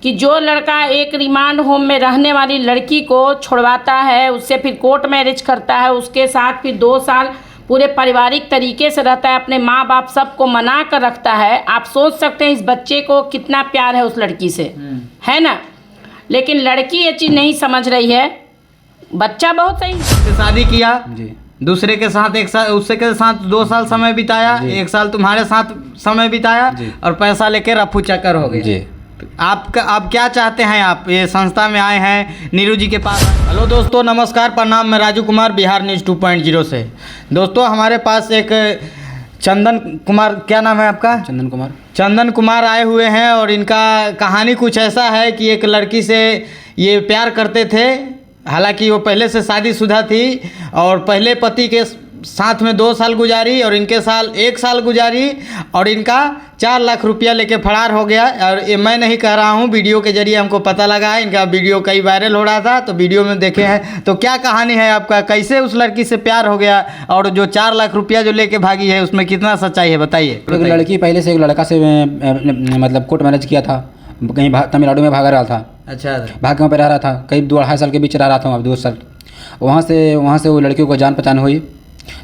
कि जो लड़का एक रिमांड होम में रहने वाली लड़की को छुड़वाता है, उससे फिर कोर्ट मैरिज करता है, उसके साथ फिर 2 साल पूरे पारिवारिक तरीके से रहता है, अपने माँ बाप सबको मना कर रखता है, आप सोच सकते हैं इस बच्चे को कितना प्यार है उस लड़की से, है ना। लेकिन लड़की ये चीज़ नहीं समझ रही है। बच्चा बहुत सही शादी किया जी दूसरे के साथ, एक साल उससे के साथ 2 साल समय बिताया, 1 साल तुम्हारे साथ समय बिताया और पैसा लेके रफू चक्कर हो गए जी। आप क्या चाहते हैं? आप ये संस्था में आए हैं नीरू जी के पास। हेलो दोस्तों, नमस्कार, प्रणाम। मैं राजू कुमार, बिहार न्यूज़ 2.0 से। दोस्तों हमारे पास एक चंदन कुमार, क्या नाम है आपका? चंदन कुमार आए हुए हैं और इनका कहानी कुछ ऐसा है कि एक लड़की से ये प्यार करते थे। हालांकि वो पहले से शादीशुदा थी और पहले पति के साथ में 2 साल गुजारी और इनके साल 1 साल गुजारी और इनका 4 लाख रुपया लेके फरार हो गया। और ये मैं नहीं कह रहा हूँ, वीडियो के जरिए हमको पता लगा है। इनका वीडियो कई वायरल हो रहा था तो वीडियो में देखे हैं। तो क्या कहानी है आपका, कैसे उस लड़की से प्यार हो गया और जो 4 लाख रुपया जो लेके भागी है उसमें कितना सच्चाई है, बताइए। एक लड़की पहले से एक लड़का से मतलब कोर्ट मैरिज किया था, कहीं तमिलनाडु में भागा रहा था। अच्छा, भाग के वहाँ पे रह रहा था, करीब 2-2.5 साल के बीच रह रहा था, अब 2 साल। वहाँ से वो लड़कियों को जान पहचान हुई।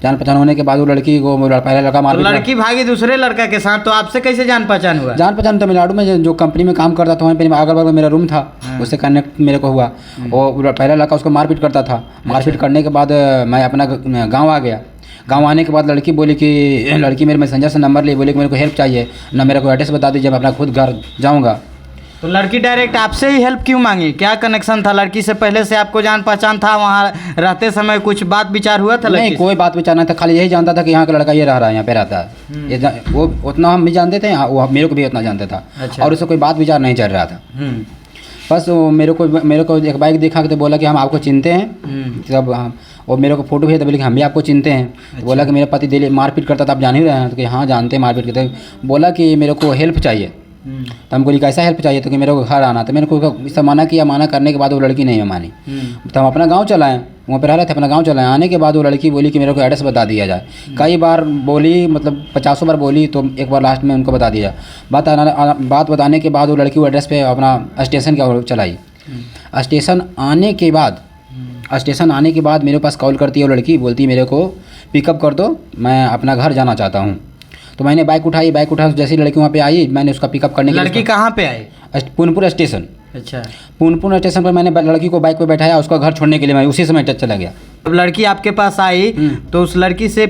जान पहचान होने के बाद वो लड़की को पहला लड़का मार दिया। लड़की भागी दूसरे लड़का के साथ, तो आपसे कैसे जान पहचान हुआ? जान पहचान तमिलनाडु में जो कंपनी में काम करता था वहीं पे अगल बगल मेरा रूम था, उससे कनेक्ट मेरे को हुआ। वो पहला लड़का उसको मारपीट करता था। मारपीट करने के बाद मैं अपना गाँव आ गया। गाँव आने के बाद लड़की बोली कि लड़की मेरे मैसेंजर से नंबर ली, बोली कि मेरे को हेल्प चाहिए ना, मेरे को एड्रेस बता दीजिए, मैं अपना खुद घर जाऊँगा। तो लड़की डायरेक्ट आपसे ही हेल्प क्यों मांगी? क्या कनेक्शन था लड़की से? पहले से आपको जान पहचान था? वहाँ रहते समय कुछ बात विचार हुआ था? नहीं, कोई बात विचार नहीं था, खाली यही जानता था कि यहाँ का लड़का ये रह रहा है, यहाँ पे रहता है। वो उतना हम भी जानते थे, वो मेरे को भी उतना जानता था। अच्छा। और उससे कोई बात विचार नहीं चल रहा था। बस वो मेरे को एक बाइक दिखा के तो बोला कि हम आपको चिनते हैं। तब वो मेरे को फोटो भेजा, बोले कि हम भी आपको चिनते हैं। तो बोला कि मेरा पति दिल्ली मारपीट करता था, आप जान ही रहे हैं। तो कि हाँ जानते हैं मारपीट करते। बोला कि मेरे को हेल्प चाहिए। तो हमको कैसा हेल्प चाहिए? तो कि मेरे को घर आना। तो मेरे को इससे मना किया। मना करने के बाद वो लड़की नहीं मानी। तो हम अपना गांव चलाएं, वहाँ पे रह रहे थे, अपना गांव चलाएं। आने के बाद वो लड़की बोली कि मेरे को एड्रेस बता दिया जाए। कई बार बोली, मतलब 50 बार बोली, तो एक बार लास्ट में उनको बता दिया। बात बताने के बाद वो लड़की वो एड्रेस पे अपना स्टेशन का चलाई। स्टेशन आने के बाद मेरे पास कॉल करती है वो लड़की, बोलती मेरे को पिकअप कर दो, मैं अपना घर जाना चाहता हूँ। तो मैंने बाइक उठा जैसी लड़की वहाँ पे आई, मैंने उसका पिकअप करने के लिए। लड़की कहाँ पे आई? पूनपुर स्टेशन। अच्छा, पूनपुर स्टेशन पर मैंने लड़की को बाइक पे बैठाया, उसका घर छोड़ने के लिए मैं उसी समय चला गया। अब लड़की आपके पास आई तो उस लड़की से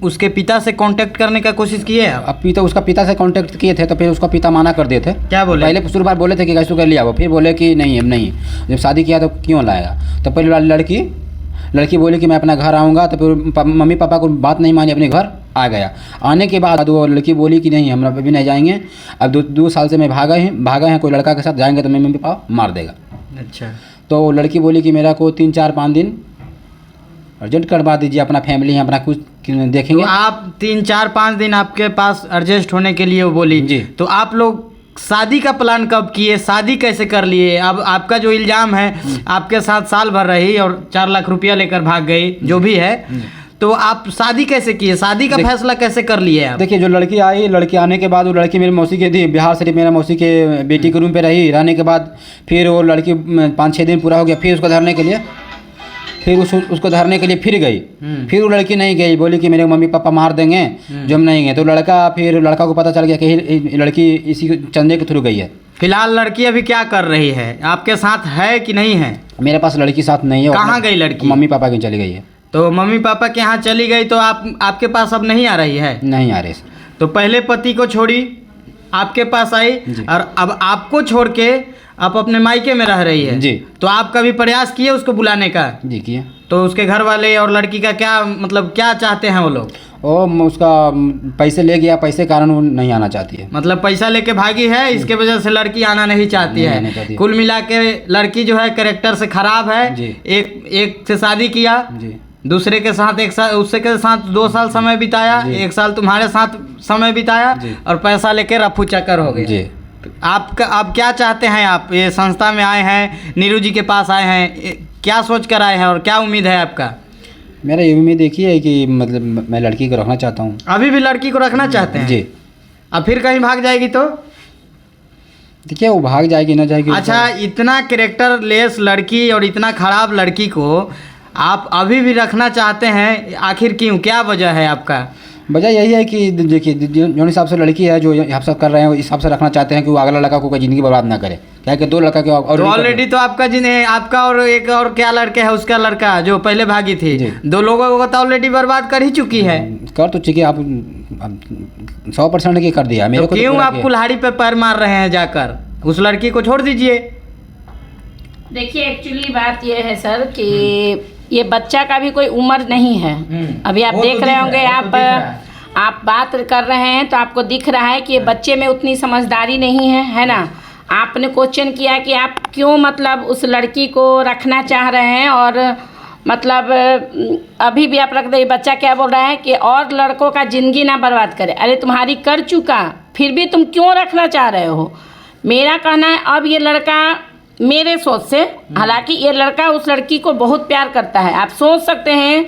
उसके पिता से कांटेक्ट करने का कोशिश किए आप? अब उसका पिता से कांटेक्ट किए थे, तो फिर उसका पिता माना कर दिए थे। क्या बोले? पहले शुरू बार बोले थे कि कैसे कर लिया, वो फिर बोले कि नहीं अब नहीं, जब शादी किया तो क्यों लाएगा। तो पहले लड़की बोली कि मैं अपना घर आऊँगा। तो फिर मम्मी पापा को बात नहीं मानी, अपने घर आ गया। आने के बाद वो लड़की बोली कि नहीं, हम अभी नहीं जाएंगे, अब 2 साल से मैं भागा हैं, कोई लड़का के साथ जाएंगे तो मम्मी पापा मार देगा। अच्छा। तो लड़की बोली कि मेरा को 3-4-5 दिन अर्जेंट करवा दीजिए, अपना फैमिली है, अपना कुछ देखेंगे। तो आप 3-4-5 दिन आपके पास एडजस्ट होने के लिए वो बोली जी। तो आप लोग शादी का प्लान कब किए? शादी कैसे कर लिए? अब आपका जो इल्ज़ाम है आपके साथ साल भर रही और 4 लाख रुपया लेकर भाग गई, जो भी है, तो आप शादी कैसे किए? शादी का फैसला कैसे कर लिए आप? देखिए, जो लड़की आई, लड़की आने के बाद वो लड़की मेरी मौसी की थी, बिहार शरीफ मेरा मौसी के बेटी के रूम पे रहने के बाद फिर वो लड़की 5-6 दिन पूरा हो गया, फिर उसको धरने के लिए फिर गई। फिर वो लड़की नहीं गई, बोली कि मेरे मम्मी पापा मार देंगे जो हम नहीं गए। तो लड़का को पता चल गया कि लड़की इसी चंदे के थ्रू गई है। फिलहाल लड़की अभी क्या कर रही है? आपके साथ है कि नहीं है? मेरे पास लड़की साथ नहीं है। कहाँ गई लड़की? मम्मी पापा की चली गई है। तो मम्मी पापा के यहाँ चली गई तो आपके पास अब नहीं आ रही है? नहीं आ रही। तो पहले पति को छोड़ी, आपके पास आई और अब आपको छोड़ के आप अपने मायके में रह रही है जी। तो आप कभी प्रयास किए उसको बुलाने का? जी किए। तो उसके घर वाले और लड़की का क्या चाहते हैं वो लोग? उसका पैसे ले गया, पैसे कारण वो नहीं आना चाहती है। मतलब पैसा लेके भागी है, इसके वजह से लड़की आना नहीं चाहती है। कुल मिला के लड़की जो है कैरेक्टर से खराब है। एक से शादी किया जी। दूसरे के साथ 1 साल, उससे के साथ 2 साल समय बिताया, 1 साल तुम्हारे साथ समय बिताया और पैसा लेके रफू चक्कर हो गए। आप क्या चाहते हैं? आप ये संस्था में आए हैं, नीरू जी के पास आए हैं, क्या सोच कर आए हैं और क्या उम्मीद है आपका? मेरा ये उम्मीद एक ही है कि मतलब मैं लड़की को रखना चाहता हूँ। अभी भी लड़की को रखना चाहते हैं जी। अब फिर कहीं भाग जाएगी देखिए वो भाग जाएगी ना जाएगी। अच्छा, इतना कैरेक्टर लेस लड़की और इतना खराब लड़की को आप अभी भी रखना चाहते हैं, आखिर क्यों, क्या वजह है आपका? वजह यही है कि देखिए जो हिसाब से लड़की है जो आप सब कर रहे हैं, उस हिसाब से रखना चाहते हैं कि वो अगला लड़का को कोई ज़िंदगी बर्बाद ना करे। क्या कि 2 लड़का के और तो ऑलरेडी तो आपका आपका और एक और क्या लड़के है, उसका लड़का जो पहले भागी थी, 2 लोगों को तो ऑलरेडी बर्बाद कर ही चुकी है। कर तो चुकी, आप 100% की कर दिया मेरे तो को। क्यों आप कुल्हाड़ी पे पैर मार रहे हैं? जाकर उस लड़की को छोड़ दीजिए। देखिए एक्चुअली बात ये है सर कि ये बच्चा का भी कोई उम्र नहीं है। अभी आप देख रहे होंगे, आप बात कर रहे हैं तो आपको दिख रहा है कि ये बच्चे में उतनी समझदारी नहीं है ना। आपने क्वेश्चन किया कि आप क्यों मतलब उस लड़की को रखना चाह रहे हैं, और मतलब अभी भी आप रख दे। बच्चा क्या बोल रहा है कि और लड़कों का ज़िंदगी ना बर्बाद करे। अरे तुम्हारी कर चुका, फिर भी तुम क्यों रखना चाह रहे हो? मेरा कहना है अब ये लड़का मेरे सोच से, हालांकि ये लड़का उस लड़की को बहुत प्यार करता है। आप सोच सकते हैं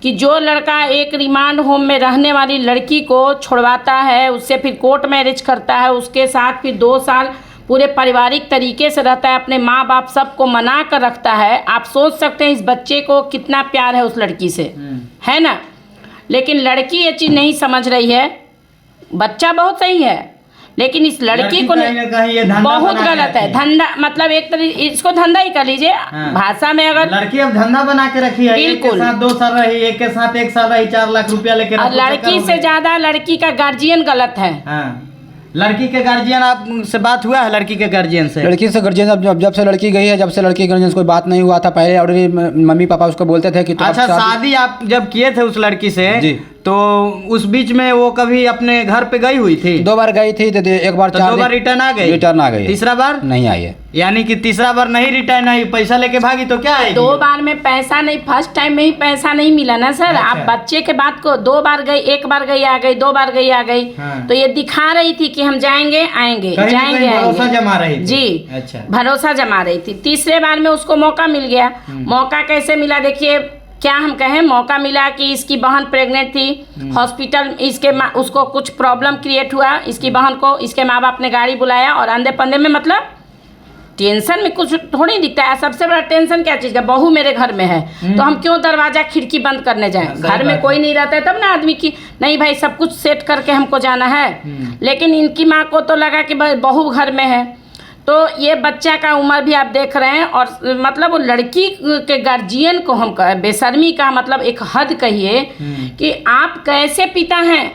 कि जो लड़का एक रिमांड होम में रहने वाली लड़की को छुड़वाता है, उससे फिर कोर्ट मैरिज करता है, उसके साथ फिर 2 साल पूरे पारिवारिक तरीके से रहता है, अपने माँ बाप सबको मना कर रखता है। आप सोच सकते हैं इस बच्चे को कितना प्यार है उस लड़की से, है ना। लेकिन लड़की ये चीज़ नहीं समझ रही है। बच्चा बहुत सही है, लेकिन इस लड़की को बहुत गलत है। धंधा मतलब एक तरह इसको धंधा ही कर लीजिए। भाषा में अगर लड़की अब धंधा बना के रखी है, बिल्कुल, एक के साथ 2 साल रही, एक के साथ 1 साल रही, 4 लाख रुपया लेके, और लड़की से ज्यादा लड़की का गार्जियन गलत है। लड़की के गार्जियन आप से बात हुआ है? लड़की के गार्जियन से, लड़की से गार्जियन जब से लड़की गई है, जब से लड़की गार्जियन से कोई बात नहीं हुआ था। पहले ऑलरेडी मम्मी पापा उसको बोलते थे कि अच्छा, शादी आप जब किए थे उस लड़की से जी, तो उस बीच में वो कभी अपने घर पे गई हुई थी? 2 बार गई थी, तो एक बार तो 2 बार रिटर्न आ गई। तीसरा बार नहीं आई है। यानी कि तीसरा बार नहीं रिटर्न आई, पैसा लेके भागी तो क्या है? 2 बार में पैसा नहीं, फर्स्ट टाइम में ही पैसा नहीं मिला ना सर। अच्छा। आप बच्चे के बात को 2 बार गई, 1 बार गई आ गई, 2 बार गई आ गई, तो ये दिखा रही थी कि हम जाएंगे आएंगे, जाएंगे भरोसा जमा रही थी। जी, अच्छा, भरोसा जमा रही थी। तीसरे बार में उसको मौका मिल गया। मौका कैसे मिला? देखिए क्या हम कहें, मौका मिला कि इसकी बहन प्रेग्नेंट थी, हॉस्पिटल उसको कुछ प्रॉब्लम क्रिएट हुआ, इसकी बहन को इसके माँ बाप ने गाड़ी बुलाया, और अंधे पंधे में मतलब टेंशन में कुछ थोड़ी दिखता है। सबसे बड़ा टेंशन क्या चीज़ का? बहू मेरे घर में है तो हम क्यों दरवाजा खिड़की बंद करने जाएं? घर में कोई नहीं रहता है तब ना आदमी की, नहीं भाई सब कुछ सेट करके हमको जाना है। लेकिन इनकी माँ को तो लगा कि बहू घर में है। तो ये बच्चा का उम्र भी आप देख रहे हैं, और मतलब वो लड़की के गार्जियन को हम बेशर्मी का मतलब एक हद कहिए कि आप कैसे पिता हैं,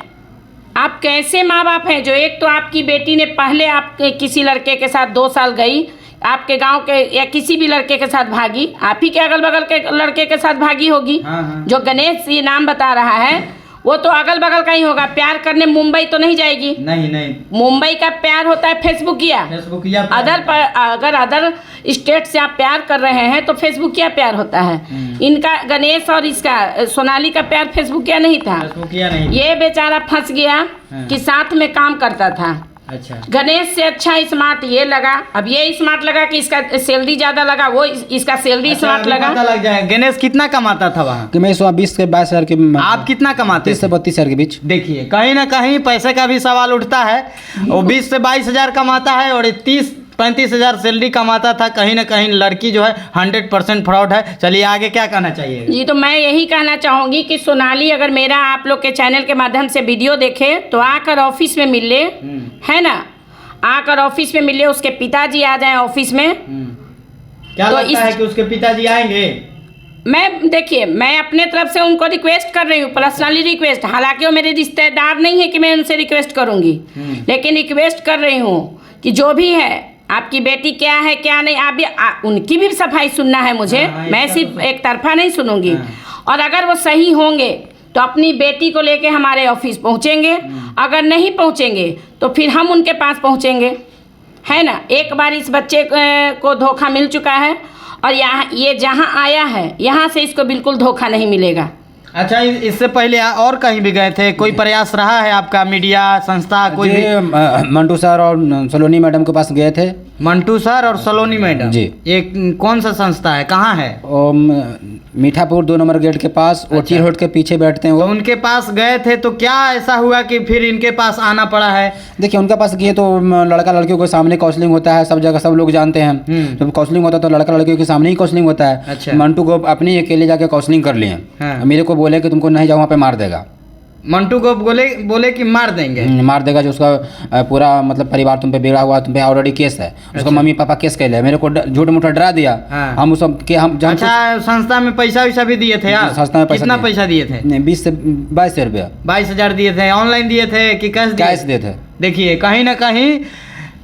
आप कैसे माँ बाप हैं। जो एक तो आपकी बेटी ने पहले आप किसी लड़के के साथ 2 साल गई, आपके गांव के या किसी भी लड़के के साथ भागी, आप ही के अगल बगल के लड़के के साथ भागी होगी। जो गणेश ये नाम बता रहा है वो तो अगल बगल का ही होगा। प्यार करने मुंबई तो नहीं जाएगी। नहीं, मुंबई का प्यार होता है फेसबुकिया। अगर अदर स्टेट से आप प्यार कर रहे हैं तो फेसबुकिया प्यार होता है। इनका गणेश और इसका सोनाली का प्यार फेसबुकिया नहीं था। ये बेचारा फंस गया कि साथ में काम करता था। अच्छा, गणेश से अच्छा स्मार्ट ये लगा। अब ये स्मार्ट लगा कि इसका सैलरी ज्यादा लगा, वो इसका सैलरी स्मार्ट लगा। लग जाए। गणेश कितना कमाता था वहाँ? कि मैं 20 से 22 हज़ार के। आप कितना कमाते? 30 से 32 हज़ार के बीच। देखिए कहीं ना कहीं पैसे का भी सवाल उठता है। वो 20 से 22 हज़ार कमाता है और 30-35 हज़ार सैलरी कमाता था। कहीं ना कहीं लड़की जो है 100% फ्रॉड है। चलिए आगे क्या कहना चाहिए? जी, तो मैं यही कहना चाहूँगी कि सोनाली अगर मेरा आप लोग के चैनल के माध्यम से वीडियो देखे तो आकर ऑफिस में मिल ले, है ना, आकर ऑफिस में मिल ले। उसके पिताजी आ जाएं ऑफिस में। क्या तो लगता है कि उसके पिताजी आएंगे? देखिए मैं अपने तरफ से उनको रिक्वेस्ट कर रही हूँ, पर्सनली रिक्वेस्ट। हालांकि वो मेरे रिश्तेदार नहीं है कि मैं उनसे रिक्वेस्ट करूँगी, लेकिन रिक्वेस्ट कर रही हूँ कि जो भी है आपकी बेटी क्या है क्या नहीं, आप भी उनकी भी सफाई सुनना है मुझे। मैं सिर्फ एक तरफा नहीं सुनूंगी। और अगर वो सही होंगे तो अपनी बेटी को लेके हमारे ऑफिस पहुंचेंगे। अगर नहीं पहुंचेंगे तो फिर हम उनके पास पहुंचेंगे, है ना। एक बार इस बच्चे को धोखा मिल चुका है, और यहाँ ये जहाँ आया है यहाँ से इसको बिल्कुल धोखा नहीं मिलेगा। अच्छा, इससे पहले और कहीं भी गए थे? कोई प्रयास रहा है आपका, मीडिया संस्था कोई भी? मंटू सर और सलोनी मैडम के पास गए थे। मंटू सर और सलोनी मैडम जी। एक कौन सा संस्था है, कहाँ है? मीठापुर 2 नंबर गेट के पास, ओटी रोड के पीछे बैठते हैं तो वो। उनके पास गए थे तो क्या ऐसा हुआ कि फिर इनके पास आना पड़ा है? देखिए उनके पास गए तो लड़का लड़कियों के सामने काउंसलिंग होता है, सब जगह सब लोग जानते हैं। जब काउंसलिंग होता है तो लड़का लड़कियों के सामने ही काउंसलिंग होता है। अच्छा। मंटू को अपने अकेले जाके काउंसलिंग कर लिए। हाँ। मेरे को बोले कि तुमको नहीं जाओ, वहाँ पे मार देगा। मंटू को बोले कि मार देंगे। मार देगा, जो उसका पूरा मतलब परिवार तुम पे बिगड़ा हुआ, तुम पे ऑलरेडी केस है। उसका मम्मी पापा केस कर लिया, मेरे को झूठ मूठा डरा दिया। हाँ। हम उस के हम अच्छा, संस्था में पैसा वैसा भी दिए थे आप? संस्था में कितना पैसा दिए थे? 20 से 22 रुपया। 22,000 दिए थे। ऑनलाइन दिए थे कि कैश कैश दिए थे। देखिए कहीं ना कहीं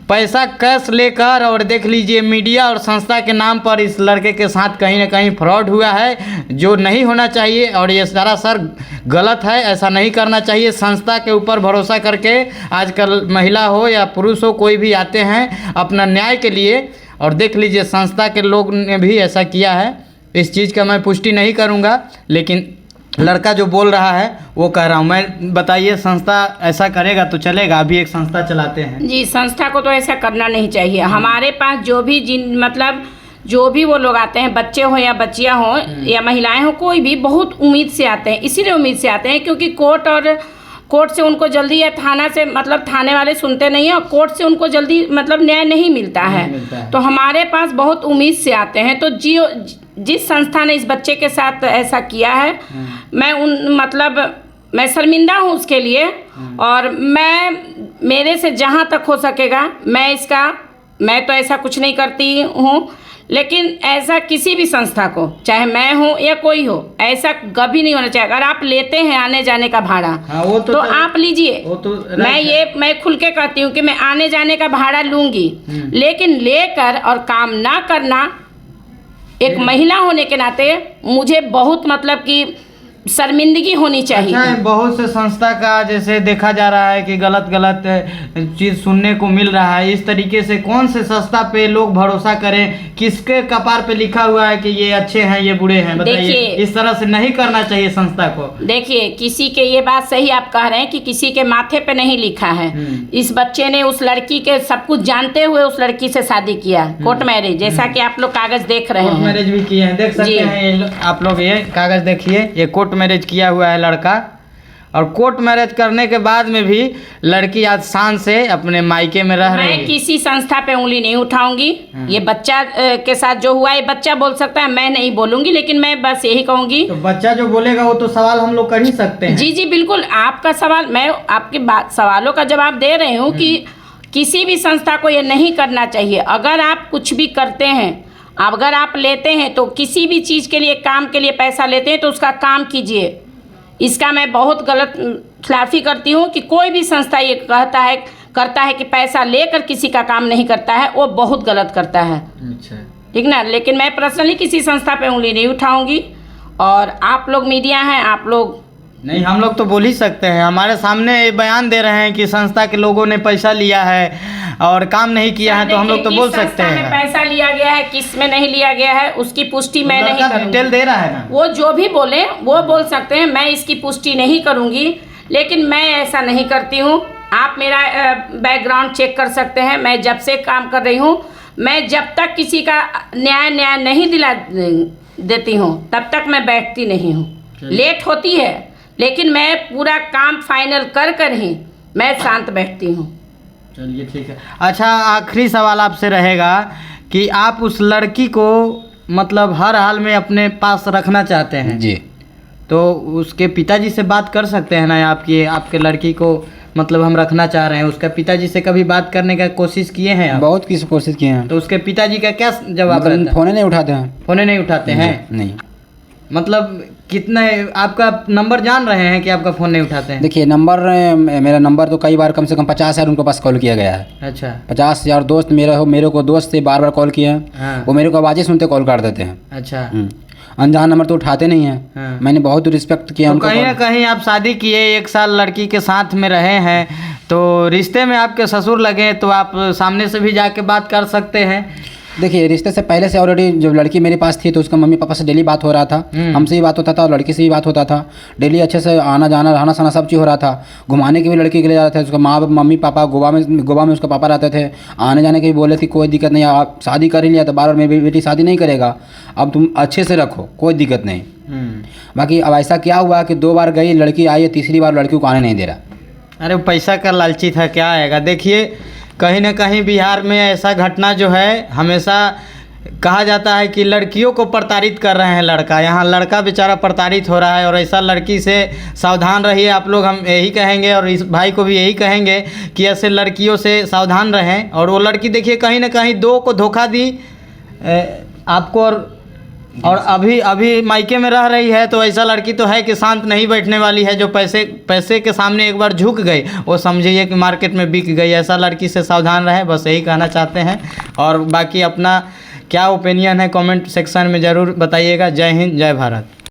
पैसा कैश लेकर, और देख लीजिए मीडिया और संस्था के नाम पर इस लड़के के साथ कहीं ना कहीं फ्रॉड हुआ है, जो नहीं होना चाहिए। और ये सरासर गलत है, ऐसा नहीं करना चाहिए। संस्था के ऊपर भरोसा करके आजकल महिला हो या पुरुष हो, कोई भी आते हैं अपना न्याय के लिए, और देख लीजिए संस्था के लोग ने भी ऐसा किया है। इस चीज़ का मैं पुष्टि नहीं करूँगा, लेकिन लड़का जो बोल रहा है वो कह रहा हूँ मैं। बताइए, संस्था ऐसा करेगा तो चलेगा? अभी एक संस्था चलाते हैं। जी, संस्था को तो ऐसा करना नहीं चाहिए। हमारे पास जो भी मतलब जो भी वो लोग आते हैं, बच्चे हो या बच्चियां हो या महिलाएं हो, कोई भी बहुत उम्मीद से आते हैं। इसीलिए उम्मीद से आते हैं क्योंकि कोर्ट से उनको जल्दी, या थाना से मतलब थाने वाले सुनते नहीं हैं, और कोर्ट से उनको जल्दी मतलब न्याय नहीं मिलता है। तो हमारे पास बहुत उम्मीद से आते हैं। तो जिस संस्था ने इस बच्चे के साथ ऐसा किया है, मैं शर्मिंदा हूँ उसके लिए। और मेरे से जहाँ तक हो सकेगा मैं तो ऐसा कुछ नहीं करती हूँ, लेकिन ऐसा किसी भी संस्था को, चाहे मैं हूँ या कोई हो, ऐसा कभी नहीं होना चाहिए। अगर आप लेते हैं आने जाने का भाड़ा, हाँ, वो तो आप लीजिए। मैं खुल के कहती हूँ कि मैं आने जाने का भाड़ा लूँगी, लेकिन लेकर और काम ना करना, एक महिला होने के नाते मुझे बहुत मतलब कि शर्मिंदगी होनी चाहिए। अच्छा, बहुत से संस्था का जैसे देखा जा रहा है कि गलत चीज़ सुनने को मिल रहा है। इस तरीके से कौन से संस्था पे लोग भरोसा करें? किसके कपार पे लिखा हुआ है कि ये अच्छे हैं ये बुरे हैं? बताइए, इस तरह से नहीं करना चाहिए संस्था को। देखिए, किसी के, ये बात सही आप कह रहे हैं कि किसी के माथे पे नहीं लिखा है। इस बच्चे ने उस लड़की के सब कुछ जानते हुए उस लड़की से शादी किया, कोर्ट मैरिज, जैसा कि आप लोग कागज देख रहे हैं। कोर्ट मैरिज भी किए हैं, देख सकते हैं आप लोग। ये कागज देखिए, ये कोर्ट मैरिज किया हुआ है लड़का। और कोर्ट मैरिज करने के बाद में भी लड़की आज शान से अपने मायके में रह रही है। मैं किसी संस्था पे उंगली नहीं उठाऊंगी। ये बच्चा के साथ जो हुआ, ये बच्चा बोल सकता है, मैं नहीं बोलूंगी। लेकिन मैं बस यही कहूंगी, तो बच्चा जो बोलेगा वो तो सवाल हम लोग कर ही सकते हैं। जी बिल्कुल, आपका सवाल, मैं आपके सवालों का जवाब दे रही हूँ कि किसी भी संस्था को ये नहीं करना चाहिए। अगर आप कुछ भी करते हैं, अगर आप लेते हैं तो किसी भी चीज़ के लिए, काम के लिए पैसा लेते हैं तो उसका काम कीजिए। इसका मैं बहुत गलत खिलाफी करती हूँ कि कोई भी संस्था ये करता है कि पैसा लेकर किसी का काम नहीं करता है, वो बहुत गलत करता है। अच्छा, ठीक ना। लेकिन मैं पर्सनली किसी संस्था पे उंगली नहीं उठाऊंगी। और आप लोग मीडिया हैं, आप लोग नहीं, हम लोग तो बोल ही सकते हैं। हमारे सामने बयान दे रहे हैं कि संस्था के लोगों ने पैसा लिया है और काम नहीं किया है, तो हम लोग तो बोल सकते हैं। पैसा लिया गया है, किस में नहीं लिया गया है, उसकी पुष्टि मैं नहीं करूंगी। डिटेल दे रहा है ना, वो जो भी बोले वो बोल सकते हैं, मैं इसकी पुष्टि नहीं करूंगी। लेकिन मैं ऐसा नहीं करती हूँ। आप मेरा बैकग्राउंड चेक कर सकते हैं। मैं जब से काम कर रही हूँ, मैं जब तक किसी का न्याय नहीं दिला देती हूँ, तब तक मैं बैठती नहीं हूँ। लेट होती है, लेकिन मैं पूरा काम फाइनल कर ही मैं शांत बैठती हूँ। चलिए ठीक है। अच्छा, आखिरी सवाल आपसे रहेगा कि आप उस लड़की को मतलब हर हाल में अपने पास रखना चाहते हैं जी, तो उसके पिताजी से बात कर सकते हैं ना? आपके लड़की को मतलब हम रखना चाह रहे हैं, उसका पिताजी से कभी बात करने का कोशिश किए हैं आप? बहुत किसी कोशिश किए हैं। तो उसके पिताजी का क्या जवाब रहता है? फोन नहीं उठाते हैं। फोन नहीं उठाते हैं? नहीं। मतलब कितना आपका नंबर जान रहे हैं कि आपका फ़ोन नहीं उठाते हैं? देखिए, मेरा नंबर तो कई बार कम से कम 50,000 उनके पास कॉल किया गया है। अच्छा, 50,000 दोस्त मेरे को दोस्त से बार कॉल किए हैं। हाँ। वो मेरे को आवाज़ें सुनते कॉल कर देते हैं। अच्छा, अनजान नंबर तो उठाते नहीं हैं। हाँ। मैंने बहुत रिस्पेक्ट किया तो उनको। कहीं ना कहीं आप शादी किए, 1 साल लड़की के साथ में रहे हैं, तो रिश्ते में आपके ससुर लगे तो आप सामने से भी जाके बात कर सकते हैं। देखिए रिश्ते से पहले से ऑलरेडी जब लड़की मेरे पास थी तो उसका मम्मी पापा से डेली बात हो रहा था, हमसे भी बात होता था और लड़की से भी बात होता था। डेली अच्छे से आना जाना रहना सहना सब चीज़ हो रहा था। घुमाने के भी लड़की के लिए जा रहे थे, उसका माँ मम्मी पापा गोवा में उसका पापा रहते थे। आने जाने के भी बोले थे कोई दिक्कत नहीं, आप शादी कर ही लिया तो बार बार मेरी बेटी शादी नहीं करेगा, अब तुम अच्छे से रखो, कोई दिक्कत नहीं। बाकी अब ऐसा क्या हुआ कि 2 बार गई लड़की आई है, तीसरी बार लड़की को आने नहीं दे रहा। अरे वो पैसा का लालची था, क्या आएगा। देखिए कहीं ना कहीं बिहार में ऐसा घटना जो है, हमेशा कहा जाता है कि लड़कियों को प्रताड़ित कर रहे हैं लड़का। यहाँ लड़का बेचारा प्रताड़ित हो रहा है और ऐसा लड़की से सावधान रहिए आप लोग, हम यही कहेंगे और इस भाई को भी यही कहेंगे कि ऐसे लड़कियों से सावधान रहें। और वो लड़की देखिए कहीं ना कहीं 2 को धोखा दी आपको, और अभी मायके में रह रही है। तो ऐसा लड़की तो है कि शांत नहीं बैठने वाली है, जो पैसे के सामने एक बार झुक गई वो समझिए कि मार्केट में बिक गई। ऐसा लड़की से सावधान रहें, बस यही कहना चाहते हैं। और बाकी अपना क्या ओपिनियन है कमेंट सेक्शन में ज़रूर बताइएगा। जय हिंद, जय भारत।